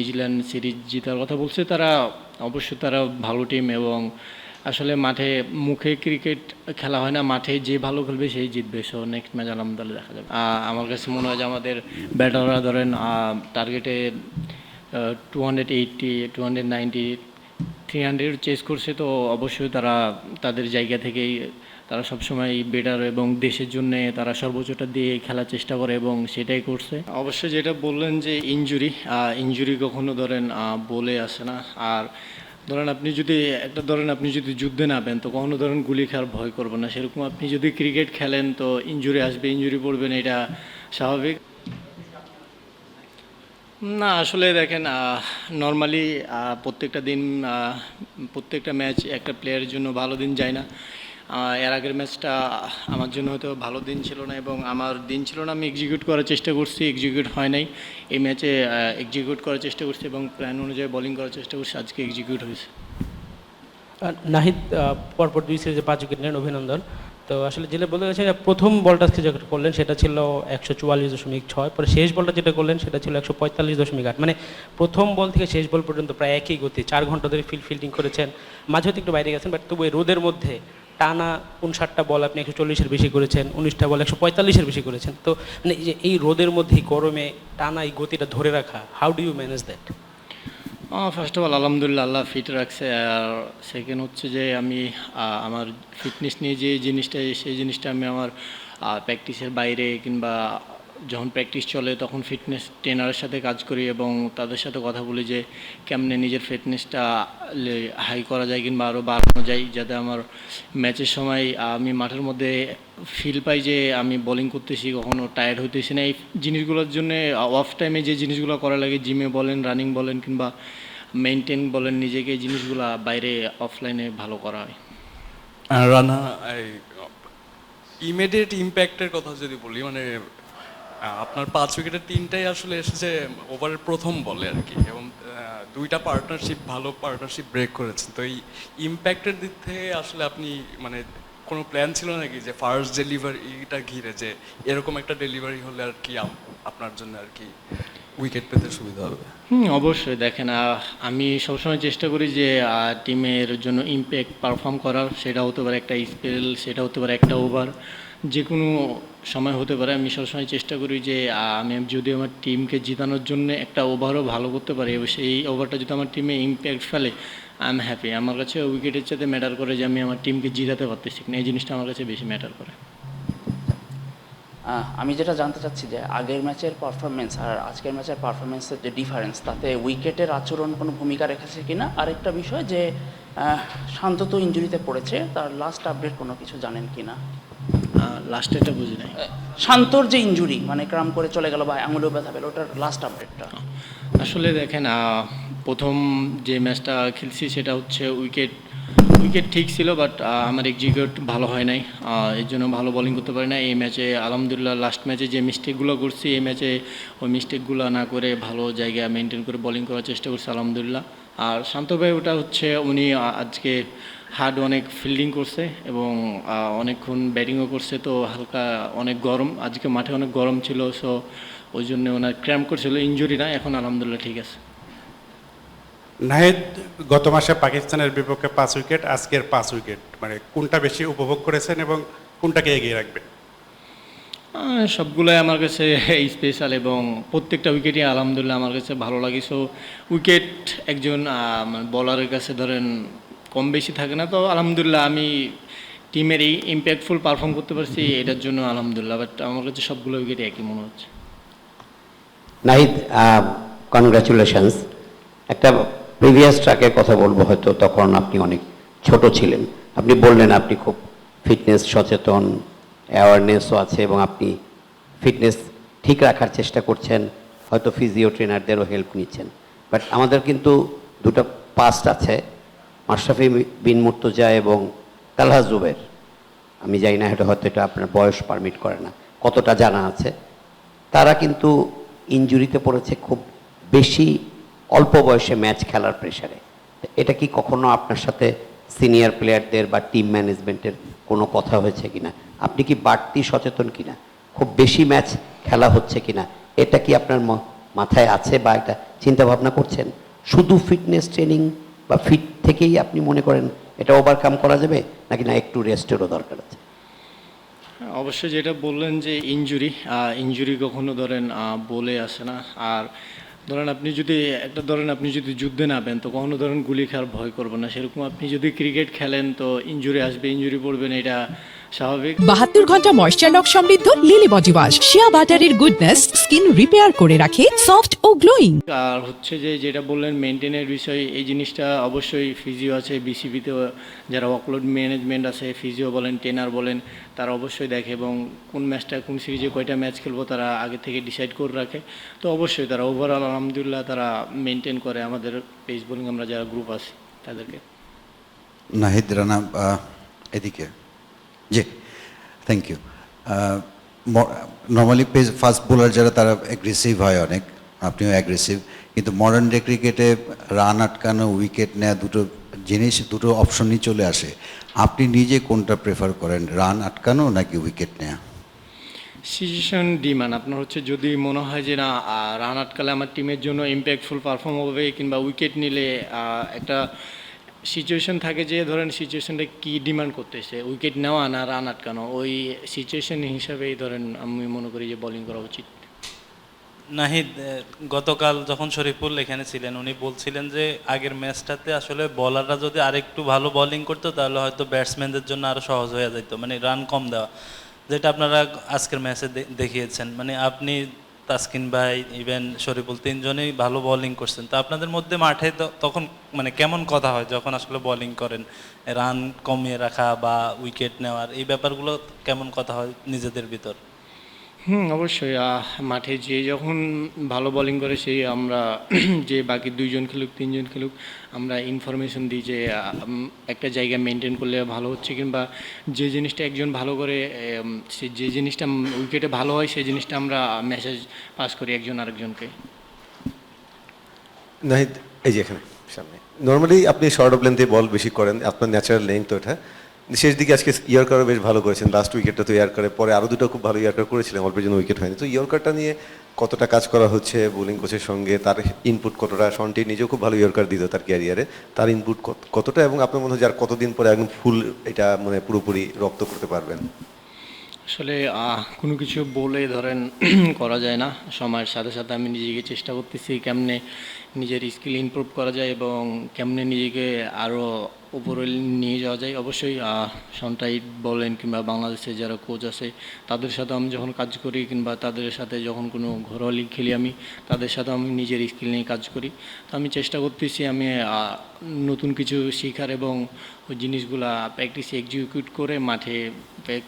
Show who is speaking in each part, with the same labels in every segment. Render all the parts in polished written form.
Speaker 1: New Zealand series জেতার কথা বলছে, তারা অবশ্যই তারা ভালো টিম এবং আসলে মাঠে মুখে ক্রিকেট খেলা হয় না, মাঠে যে ভালো খেলবে সেই জিতবে। সো নেক্সট ম্যাচ আলহামদুলিল্লাহ দেখা যাবে। আমার কাছে মনে হয় যে আমাদের ব্যাটাররা ধরেন টার্গেটে 280, 290, 300 চেস করছে, তো অবশ্যই তারা তাদের জায়গা থেকেই তারা সবসময় বেটার এবং দেশের জন্য তারা সর্বোচ্চটা দিয়ে খেলার চেষ্টা করে এবং সেটাই করছে। অবশ্যই যেটা বললেন যে ইনজুরি কখনো ধরেন বলে আসে না। আর ধরেন আপনি যদি যুদ্ধে নামেন তো কখনো ধরেন গুলি খেলার ভয় করবেন না, সেরকম আপনি যদি ক্রিকেট খেলেন তো ইনজুরি আসবে, ইনজুরি পড়বেন, এটা স্বাভাবিক। না আসলে দেখেন নর্মালি প্রত্যেকটা দিন প্রত্যেকটা ম্যাচ একটা প্লেয়ারের জন্য ভালো দিন যায় না। এর আগের ম্যাচটা আমার জন্য হয়তো ভালো দিন ছিল না এবং আমার দিন ছিল না, আমি এক্সিকিউট করার চেষ্টা করছি, এক্সিকিউট হয় নাই। এই ম্যাচে এক্সিকিউট করার চেষ্টা করছি এবং প্ল্যান অনুযায়ী বোলিং করার চেষ্টা করছি, আজকে এক্সিকিউট হয়েছে।
Speaker 2: নাহিদ পরপর 2 সিরিজে 5 উইকেট নেন, অভিনন্দন। তো আসলে যেটা বলতে গেছে, প্রথম বলটা যেটা করলেন সেটা ছিল 144.6, পরে শেষ বলটা যেটা করলেন সেটা ছিল 145.8। মানে প্রথম বল থেকে শেষ বল পর্যন্ত প্রায় একই গতি, 4 ঘন্টা ধরে ফিল্ডিং করেছেন, মাঝে হয়তো একটু বাইরে গেছেন, বাট তবু এই রোদের মধ্যে টানা 59টা বল আপনি 140-এর বেশি করেছেন, 19টা বল 145-এর বেশি করেছেন। তো মানে এই রোদের মধ্যে এই গরমে টানা এই গতিটা ধরে রাখা, how do you manage that?
Speaker 1: First of all আলহামদুলিল্লাহ, আল্লাহ ফিট রাখছে। আর সেকেন্ড হচ্ছে যে আমি আমার ফিটনেস নিয়ে যে জিনিসটা, সেই জিনিসটা আমি আমার প্র্যাকটিসের বাইরে কিংবা যখন প্র্যাকটিস চলে তখন ফিটনেস ট্রেনারের সাথে কাজ করি এবং তাদের সাথে কথা বলি যে কেমনে নিজের ফিটনেসটা হাই করা যায় কিংবা আরও বাড়ানো যায়, যাতে আমার ম্যাচের সময় আমি মাঠের মধ্যে ফিল পাই যে আমি বোলিং করতেছি, কখনো টায়ার্ড হইতেছি না। এই জিনিসগুলোর জন্য অফ টাইমে যে জিনিসগুলো করা লাগে, জিমে বলেন, রানিং বলেন কিংবা মেনটেন বলেন নিজেকে, এই জিনিসগুলো বাইরে অফলাইনে ভালো করা হয়।
Speaker 3: রানা, ইমিডিয়েট ইম্প্যাক্টের কথা যদি বলি, মানে আপনার 5 উইকেটের 3টাই আসলে এসেছে ওভারের প্রথম বলে আর কি, এবং 2টা ভালো পার্টনারশিপ ব্রেক করেছেন। তো এই ইম্প্যাক্টের দিক থেকে আসলে আপনি মানে কোনো প্ল্যান ছিল নাকি যে ফার্স্ট ডেলিভারিটা ঘিরে যে এরকম একটা ডেলিভারি হলে আর কি আপনার জন্য আর কি উইকেট পেতে সুবিধা হবে?
Speaker 1: অবশ্যই দেখেন, আমি সবসময় চেষ্টা করি যে টিমের জন্য ইম্প্যাক্ট পারফর্ম করার। সেটা হতে পারে একটা স্পেল, সেটা হতে পারে একটা ওভার, যে কোনো সময় হতে পারে। আমি সবসময় চেষ্টা করি যে আমি যদি আমার টিমকে জিতানোর জন্য একটা ওভারও ভালো করতে পারি এবং সেই ওভারটা যদি আমার টিমে ইম্প্যাক্ট ফেলে, আই এম হ্যাপি। আমার কাছে উইকেটের সাথে ম্যাটার করে যে আমি আমার টিমকে জিতাতে পারতেছি কিনা, এই জিনিসটা আমার কাছে বেশি ম্যাটার করে।
Speaker 4: আমি যেটা জানতে চাচ্ছি যে আগের ম্যাচের পারফরমেন্স আর আজকের ম্যাচের পারফরমেন্সের যে ডিফারেন্স, তাতে উইকেটের আচরণ কোনো ভূমিকা রেখেছে কিনা। আরেকটা বিষয় যে শান্ত তো ইনজুরিতে পড়েছে, তার লাস্ট আপডেট কোনো কিছু জানেন কিনা?
Speaker 1: লাস্টে এটা বুঝি নাই।
Speaker 4: শান্তর যে ইনজুরি, মানে ক্রাম করে চলে গেল বা আঙুলেও ব্যথা পেল, ওটার লাস্ট আপডেটটা।
Speaker 1: আসলে দেখেন, প্রথম যে ম্যাচটা খেলছি সেটা হচ্ছে উইকেট ঠিক ছিল, বাট আমার এক্সিকিউট ভালো হয় নাই, এর জন্য ভালো বোলিং করতে পারি না। এই ম্যাচে আলহামদুলিল্লাহ লাস্ট ম্যাচে যে মিস্টেকগুলো করছি, এই ম্যাচে ওই মিস্টেকগুলো না করে ভালো জায়গায় মেনটেন করে বোলিং করার চেষ্টা করছি আলহামদুলিল্লাহ। আর শান্ত ভাই, ওটা হচ্ছে উনি আজকে হার্ড অনেক ফিল্ডিং করছে এবং অনেকক্ষণ ব্যাটিংও করছে, তো হালকা অনেক গরম, আজকে মাঠে অনেক গরম ছিল, সো ওই জন্য ওনার ক্র্যাম্প করছিল, ইনজুরি না, এখন আলহামদুলিল্লাহ ঠিক আছে।
Speaker 5: নাহিদ, গত মাসে পাকিস্তানের বিপক্ষে 5 উইকেট, আজকের 5 উইকেট, মানে কোনটা বেশি উপভোগ করেছেন এবং কোনটাকে এগিয়ে রাখবেন?
Speaker 1: সবগুলোই আমার কাছে স্পেশাল এবং প্রত্যেকটা উইকেটই আলহামদুলিল্লাহ আমার কাছে ভালো লাগে। সো উইকেট একজন বলারের কাছে ধরেন কম বেশি থাকে না, তো আলহামদুলিল্লাহ আমি টিমের এই ইম্প্যাক্টফুল পারফর্ম করতে পারছি, এটার জন্য আলহামদুলিল্লাহ। বাট আমার কাছে সবগুলো উইকেটই একই মনে হচ্ছে।
Speaker 6: নাহিদ, কনগ্রাচুলেশনস। একটা প্রিভিয়াস ট্র্যাকের কথা বলবো, হয়তো তখন আপনি অনেক ছোট ছিলেন। আপনি বললেন আপনি খুব ফিটনেস সচেতন, অ্যাওয়ারনেসও আছে এবং আপনি ফিটনেস ঠিক রাখার চেষ্টা করছেন, হয়তো ফিজিও ট্রেনারদেরও হেল্প নিচ্ছেন। বাট আমাদের কিন্তু দুটো পাস্ট আছে, মাশরাফি বিন মুর্তজা এবং তালহা জুবের। আমি জানি না, হয়তো এটা আপনার বয়স পারমিট করে না, কতটা জানা আছে। তারা কিন্তু ইনজুরিতে পড়েছে খুব বেশি অল্প বয়সে ম্যাচ খেলার প্রেশারে। এটা কি কখনো আপনার সাথে সিনিয়র প্লেয়ারদের বা টিম ম্যানেজমেন্টের কোনো কথা হয়েছে কিনা? আপনি কি বাড়তি সচেতন কিনা? খুব বেশি ম্যাচ খেলা হচ্ছে কিনা? এটা কি আপনার মাথায় আছে বা একটা চিন্তা ভাবনা করছেন? শুধু ফিটনেস ট্রেনিং বা ফিট থেকেই আপনি মনে করেন এটা ওভারকাম করা যাবে, নাকি না একটু রেস্টেরও দরকার আছে?
Speaker 1: অবশ্যই যেটা বললেন যে ইনজুরি কখনো ধরেন বলে আসে না। আর ধরেন আপনি যদি যুদ্ধে নামেন তো কখনো ধরেন গুলি খাওয়ার ভয় করবেন না। সেরকম আপনি যদি ক্রিকেট খেলেন তো ইনজুরি আসবে, ইনজুরি পড়বেন, এটা স্বাভাবিক।
Speaker 7: 72 ঘন্টা ময়েশ্চার লক সমৃদ্ধ লিলি বডি ওয়াশ, শিয়া বাটারের গুডনেস স্কিন রিপেয়ার করে রাখে সফট ও গ্লোয়িং।
Speaker 1: আর হচ্ছে যে যেটা বললেন মেনটেনের বিষয়, এই জিনিসটা অবশ্যই ফিজিও আছে বিসিবিতে, যারা ওয়ার্কলোড ম্যানেজমেন্ট আছে, ফিজিও বলেন, ট্রেনার বলেন, তারা অবশ্যই দেখে এবং কোন ম্যাচটা কোন সিরিজে কয়টা ম্যাচ খেলবো তারা আগে থেকে ডিসাইড করে রাখে। তো অবশ্যই তারা ওভারঅল আলহামদুলিল্লাহ তারা মেনটেন করে আমাদের পেস বোলিং আমরা যারা গ্রুপ আছি তাদেরকে।
Speaker 8: নাহিদ রানা, এদিকে। জি, thank you. Normally fast bowler যারা তারা অ্যাগ্রেসিভ হয় অনেক, আপনিও অ্যাগ্রেসিভ, কিন্তু মডার্ন ডে ক্রিকেটে রান আটকানো, উইকেট নেওয়া দুটো অপশনই চলে আসে। আপনি নিজে কোনটা প্রেফার করেন, রান আটকানো নাকি উইকেট নেওয়া?
Speaker 1: সিচুয়েশন ডিমান্ড আপনার হচ্ছে, যদি মনে হয় যে না রান আটকালে আমার টিমের জন্য ইম্প্যাক্টফুল পারফর্ম হবে কিংবা উইকেট নিলে একটা সিচুয়েশন থাকে যে ধরেন সিচুয়েশনটা কী ডিমান্ড করতেছে, উইকেট নেওয়া না রান আটকানো, ওই সিচুয়েশন হিসাবেই ধরেন আমি মনে করি যে বোলিং করা উচিত।
Speaker 9: নাহিদ, গতকাল যখন শরীফুল এখানে ছিলেন উনি বলছিলেন যে আগের ম্যাচটাতে আসলে বলাররা যদি আরেকটু ভালো বোলিং করতো তাহলে হয়তো ব্যাটসম্যানদের জন্য আরও সহজ হয়ে যেত, মানে রান কম দেওয়া, যেটা আপনারা আজকের ম্যাচে দেখিয়েছেন। মানে আপনি, তাসকিন ভাই, ইভেন শরীফুল, তিনজনেই ভালো বোলিং করছেন। তো আপনাদের মধ্যে মাঠে তখন মানে কেমন কথা হয় যখন আসলে বোলিং করেন, রান কমিয়ে রাখা বা উইকেট নেওয়ার এই ব্যাপারগুলো কেমন কথা হয় নিজেদের ভিতর?
Speaker 1: অবশ্যই মাঠে যে যখন ভালো বোলিং করে সেই আমরা যে বাকি দুইজন খেলুক তিনজন খেলুক আমরা ইনফরমেশন দিই যে একটা জায়গা মেনটেন করলে ভালো হচ্ছে, কিংবা যে জিনিসটা একজন ভালো করে সে যে জিনিসটা উইকেটে ভালো হয় সেই জিনিসটা আমরা মেসেজ পাস করি একজন আরেকজনকে।
Speaker 10: নাহিদ, এই যে এখানে সামনে নর্মালি আপনি শর্ট অফ লেন্থে বল বেশি করেন, আপনার ন্যাচারাল লেন্থ তো এটা। শেষ দিকে আজকে ইয়র্কারও বেশ ভালো করেছেন, লাস্ট উইকেটটা তো ইয়ার্কারে, পরে আরও দুটো খুব ভালো ইয়ার্কার করেছিলেন, অল্পের জন্য উইকেট হয়নি। তো ইয়র্কারটা নিয়ে কতটা কাজ করা হচ্ছে বোলিং কোচের সঙ্গে, তার ইনপুট কতটা? শন্টি নিজেও খুব ভালো ইয়র্কার দিত তার ক্যারিয়ারে, তার ইনপুট কতটা, এবং আপনার মনে হয় যে আর কতদিন পরে একদম ফুল এটা মানে পুরোপুরি রপ্ত করতে পারবেন?
Speaker 1: আসলে কোনো কিছু বলে ধরেন করা যায় না, সময়ের সাথে সাথে আমি নিজেকে চেষ্টা করতেছি কেমনে নিজের স্কিল ইমপ্রুভ করা যায় এবং কেমনে নিজেকে আরও উপরে নিয়ে যাওয়া যায়। অবশ্যই সন্টাই বলেন কিংবা বাংলাদেশে যারা কোচ আছে তাদের সাথে আমি যখন কাজ করি কিংবা তাদের সাথে যখন কোনো ঘরোয়া লিগ খেলি আমি তাদের সাথে আমি নিজের স্কিল নিয়ে কাজ করি। তো আমি চেষ্টা করতেছি আমি নতুন কিছু শেখার এবং ওই জিনিসগুলা প্র্যাকটিসে এক্সিকিউট করে মাঠে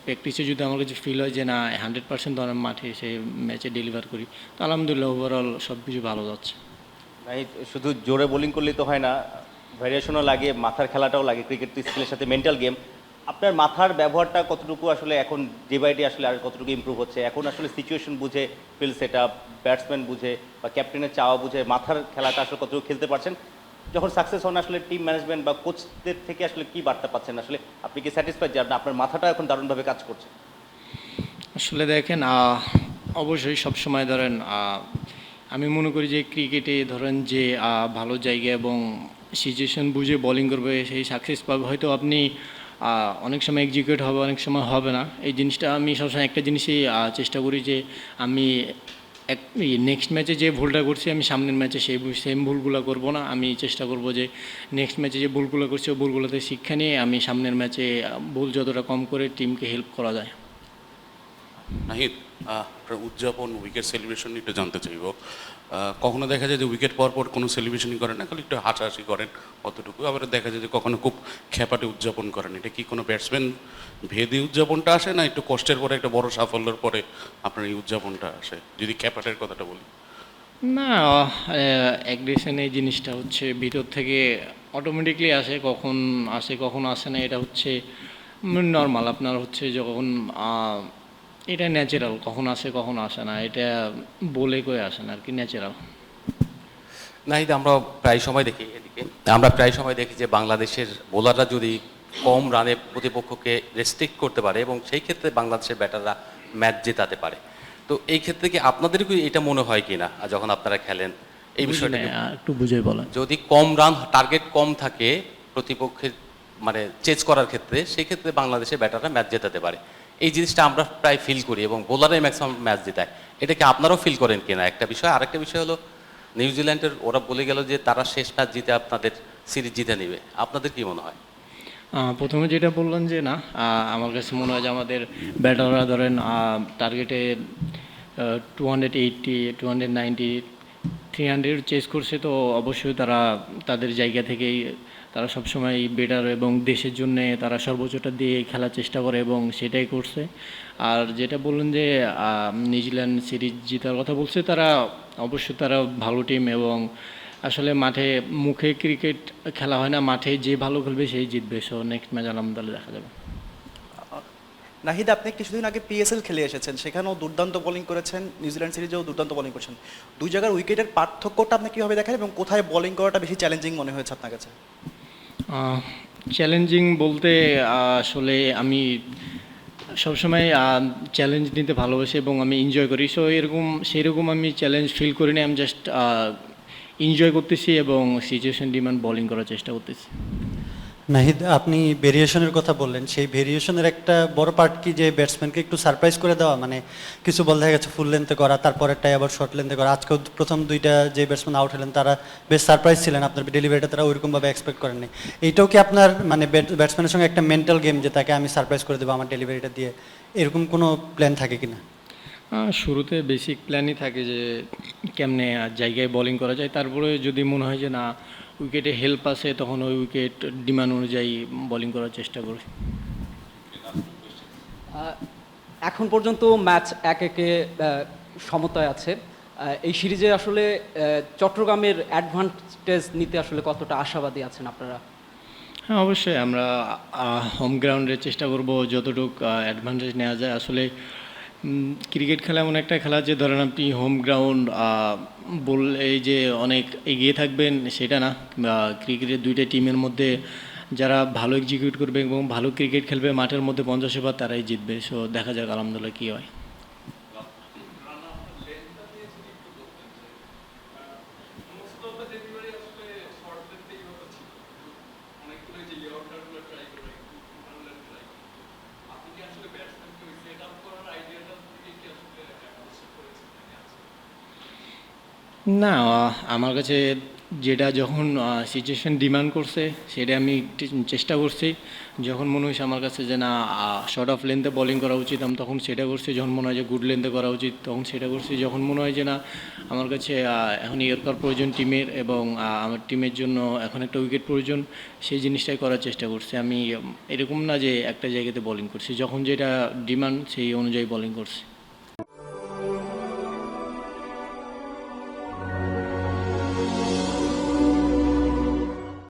Speaker 1: প্র্যাকটিসে যদি আমার কাছে ফিল হয় যে না 100% ধরেন মাঠে সে ম্যাচে ডেলিভার করি, তো আলহামদুলিল্লাহ ওভারঅল সব কিছু ভালো যাচ্ছে।
Speaker 11: শুধু জোরে বোলিং করলেই তো হয় না, ভ্যারিয়েশনও লাগে, মাথার খেলাটাও লাগে। ক্রিকেট তো স্কিলের সাথে মেন্টাল গেম। আপনার মাথার ব্যবহারটা কতটুকু আসলে এখন ডে বাই ডে আসলে আর কতটুকু ইমপ্রুভ হচ্ছে? এখন আসলে সিচুয়েশন বুঝে, ফিল্ড সেট আপ, ব্যাটসম্যান বুঝে বা ক্যাপ্টেনের চাওয়া বুঝে মাথার খেলাটা আসলে কতটুকু খেলতে পারছেন? যখন সাকসেস হন আসলে টিম ম্যানেজমেন্ট বা কোচদের থেকে আসলে কি বার্তা পাচ্ছেন? আসলে আপনি কি স্যাটিসফাইড যে আপনার মাথাটা এখন দারুণভাবে কাজ করছে?
Speaker 1: আসলে দেখেন অবশ্যই সবসময় ধরেন আমি মনে করি যে ক্রিকেটে ধরেন যে ভালো জায়গা এবং সিচুয়েশন বুঝে বোলিং করবে সেই সাকসেস পাবে। হয়তো আপনি অনেক সময় এক্সিকিউট হবে, অনেক সময় হবে না। এই জিনিসটা আমি সবসময় একটা জিনিসই চেষ্টা করি যে আমি নেক্সট ম্যাচে যে ভুলটা করছি আমি সামনের ম্যাচে সেম ভুলগুলো করব না। আমি চেষ্টা করব যে নেক্সট ম্যাচে যে ভুলগুলো করছি ওই ভুলগুলোতে শিক্ষা নিয়ে আমি সামনের ম্যাচে ভুল যতটা কম করে টিমকে হেল্প করা যায়।
Speaker 12: নাহিদ, আপনার উদযাপন, উইকেট সেলিব্রেশন একটু জানতে চাইব। কখনো দেখা যায় যে উইকেট পর পর কোনো সেলিব্রেশনই করেন না, খালি একটু হাসাহাসি করেন অতটুকু। আবার দেখা যায় যে কখনো খুব খ্যাপাটে উদযাপন করেন। এটা কি কোনো ব্যাটসম্যান ভেদে উদযাপনটা আসে, না একটু কষ্টের পরে একটা বড় সাফল্যের পরে আপনার এই উদযাপনটা আসে? যদি খ্যাপাটের কথাটা বলি।
Speaker 1: না, অ্যাগ্রেশন এই জিনিসটা হচ্ছে ভিতর থেকে অটোমেটিকলি আসে, কখন আসে কখন আসে না, এটা হচ্ছে নর্মাল। আপনার হচ্ছে যখন এটা ন্যাচারাল, কখন আসে কখন আসে না, এটা বলে কয়ে আসে না আর কি, ন্যাচারাল।
Speaker 13: নাহিদ, আমরা প্রায় সময় দেখি যে বাংলাদেশের বোলাররা যদি কম রানে প্রতিপক্ষকে রেস্ট্রিক্ট করতে পারে এবং সেই ক্ষেত্রে বাংলাদেশের ব্যাটাররা ম্যাচ জেতাতে পারে। তো তো এই ক্ষেত্রে কি আপনাদের কি এটা মনে হয় কিনা যখন আপনারা খেলেন এই বিষয়টা কি?
Speaker 1: একটু বুঝে বলেন।
Speaker 13: যদি কম রান টার্গেট কম থাকে প্রতিপক্ষের মানে চেজ করার ক্ষেত্রে, সেই ক্ষেত্রে বাংলাদেশের ব্যাটাররা ম্যাচ জেতাতে পারে, এই জিনিসটা আমরা প্রায় ফিল করি এবং বোলারাই ম্যাক্সিমাম ম্যাচ জেতায়। এটা কি আপনারাও ফিল করেন কিনা একটা বিষয়। আরেকটা বিষয় হলো নিউজিল্যান্ডের ওরা বলে গেল যে তারা শেষ ম্যাচ জিতে আপনাদের সিরিজ জিতে নেবে, আপনাদের কি মনে হয়?
Speaker 1: প্রথমে যেটা বললেন যে না, আমার কাছে মনে হয় যে আমাদের ব্যাটাররা ধরেন টার্গেটে 280, 290, 300 চেস করছে, তো অবশ্যই তারা তাদের জায়গা থেকেই তারা সবসময় বেটার এবং দেশের জন্য তারা সর্বোচ্চটা দিয়ে খেলার চেষ্টা করে এবং সেটাই করছে। আর যেটা বললেন যে নিউজিল্যান্ড সিরিজ জেতার কথা বলছে, তারা অবশ্যই তারা ভালো টিম এবং আসলে মাঠে মুখে ক্রিকেট খেলা হয় না, মাঠে যে ভালো খেলবে সেই জিতবে। সো নেক্সট ম্যাচ আলহামদুলিল্লাহ দেখা যাবে।
Speaker 14: নাহিদ, আপনি কিছুদিন আগে পিএসএল খেলে এসেছেন, সেখানেও দুর্দান্ত বোলিং করেছেন, নিউজিল্যান্ড সিরিজেও দুর্দান্ত বোলিং করেছেন। দুই জায়গার উইকেটের পার্থক্যটা আপনি কীভাবে দেখেন এবং কোথায় বোলিং করাটা বেশি চ্যালেঞ্জিং মনে হয়েছে আপনার কাছে?
Speaker 1: চ্যালেঞ্জিং বলতে আসলে আমি সবসময় চ্যালেঞ্জ নিতে ভালোবাসি এবং আমি এনজয় করি। সো সেরকম আমি চ্যালেঞ্জ ফিল করিনি, আমি জাস্ট এনজয় করতেছি এবং সিচুয়েশন ডিমান্ড বোলিং করার চেষ্টা করতেছি।
Speaker 15: নাহিদ, আপনি ভেরিয়েশনের কথা বললেন, সেই ভেরিয়েশনের একটা বড় পার্ট কি যে ব্যাটসম্যানকে একটু সারপ্রাইজ করে দেওয়া, মানে কিছু বল দেখা গেছে ফুল লেন্থে করা, তারপরেরটাই আবার শর্ট লেন্থে করা। আজকেও প্রথম দুইটা যে ব্যাটসম্যান আউট হলেন তারা বেশ সারপ্রাইজ ছিলেন, আপনার ডেলিভারিটা তারা ওইরকমভাবে এক্সপেক্ট করেননি। এইটাও কি আপনার মানে ব্যাটসম্যানের সঙ্গে একটা মেন্টাল গেম যে তাকে আমি সারপ্রাইজ করে দেবো আমার ডেলিভারিটা দিয়ে, এরকম কোনো প্ল্যান থাকে কিনা?
Speaker 1: শুরুতে বেসিক প্ল্যানই থাকে যে কেমনে জায়গায় বোলিং করা যায়, তারপরে যদি মনে হয় যে না উইকেটে হেল্প আছে তখন ওই উইকেট ডিমান্ড অনুযায়ী বোলিং করার চেষ্টা করি।
Speaker 16: এখন পর্যন্ত ম্যাচ 1-1 সমতায় আছে। এই সিরিজে আসলে চট্টগ্রামের অ্যাডভান্টেজ নিতে আসলে কতটা আশাবাদী আছেন আপনারা?
Speaker 1: হ্যাঁ, অবশ্যই আমরা হোম গ্রাউন্ডের চেষ্টা করব যতটুকু অ্যাডভান্টেজ নেওয়া যায়। আসলে ক্রিকেট খেলা এমন একটা খেলা যে ধরেন আপনি হোম গ্রাউন্ড বললে যে অনেক এগিয়ে থাকবেন সেটা না। ক্রিকেটের দুইটা টিমের মধ্যে যারা ভালো এক্সিকিউট করবে এবং ভালো ক্রিকেট খেলবে মাঠের মধ্যে 50 ওভার তারাই জিতবে। সো দেখা যাক আলহামদুলিল্লাহ কী হয়। না, আমার কাছে যেটা যখন সিচুয়েশন ডিমান্ড করছে সেটা আমি চেষ্টা করছি। যখন মনে হয়েছে আমার কাছে যে না শর্ট অফ লেন্থে বোলিং করা উচিত আমি তখন সেটা করছি। যখন মনে হয় যে গুড লেন্থে করা উচিত তখন সেটা করছি। যখন মনে হয় যে না আমার কাছে এখন ইয়র্কার প্রয়োজন টিমের এবং আমার টিমের জন্য এখন একটা উইকেট প্রয়োজন, সেই জিনিসটাই করার চেষ্টা করছি। আমি এরকম না যে একটা জায়গাতে বোলিং করছি, যখন যেটা ডিমান্ড সেই অনুযায়ী বোলিং করছি।